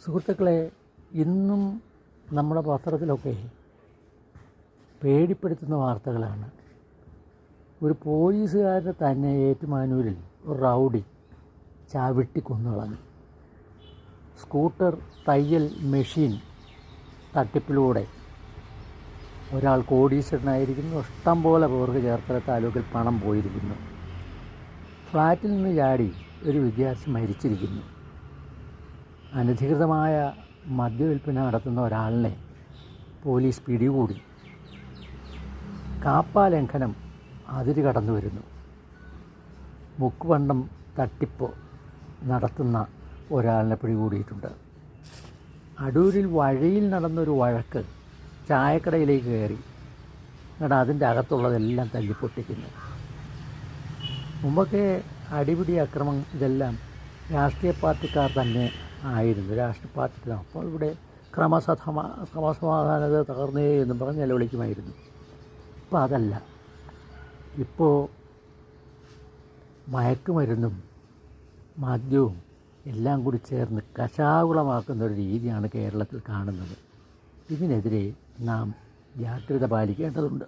സുഹൃത്തുക്കളെ, ഇന്നും നമ്മുടെ പത്രത്തിലൊക്കെ പേടിപ്പെടുത്തുന്ന വാർത്തകളാണ്. ഒരു പോലീസുകാരനെ തന്നെ ഏറ്റുമാനൂരിൽ ഒരു റൗഡി ചവിട്ടി കൊന്നുകളഞ്ഞു. സ്കൂട്ടർ തയ്യൽ മെഷീൻ തട്ടിപ്പിലൂടെ ഒരാൾ കോടീശ്വരനായിരിക്കുന്നു. ഇഷ്ടം പോലെ പേർക്ക് ചേർത്തല താലൂക്കിൽ പണം പോയിരിക്കുന്നു. ഫ്ലാറ്റിൽ നിന്ന് ചാടി ഒരു വിദ്യാർത്ഥി മരിച്ചിരിക്കുന്നു. അനധികൃതമായ മദ്യവിൽപ്പന നടത്തുന്ന ഒരാളിനെ പോലീസ് പിടികൂടി. കാപ്പാലംഘനം അതിര് കടന്നു വരുന്നു. മുക്കുപണ്ടം തട്ടിപ്പ് നടത്തുന്ന ഒരാളിനെ പിടികൂടിയിട്ടുണ്ട്. അടൂരിൽ വഴിയിൽ നടന്നൊരു വഴക്ക് ചായക്കടയിലേക്ക് കയറി എന്നിട്ട് അതിൻ്റെ അകത്തുള്ളതെല്ലാം തല്ലിപ്പൊട്ടിക്കുന്നു. മുമ്പൊക്കെ അടിപിടി അക്രമം ഇതെല്ലാം രാഷ്ട്രീയ പാർട്ടിക്കാർ തന്നെ ആയിരുന്നു. രാഷ്ട്രീയ പാർട്ടി അപ്പോൾ ഇവിടെ ക്രമസമാധാനത തകർന്നേ എന്നും പറഞ്ഞ് നിലവിളിക്കുമായിരുന്നു. ഇപ്പോൾ അതല്ല. ഇപ്പോൾ മയക്കുമരുന്നും മദ്യവും എല്ലാം കൂടി ചേർന്ന് കശാകുളമാക്കുന്ന ഒരു രീതിയാണ് കേരളത്തിൽ കാണുന്നത്. ഇതിനെതിരെ നാം ജാഗ്രത പാലിക്കേണ്ടതുണ്ട്.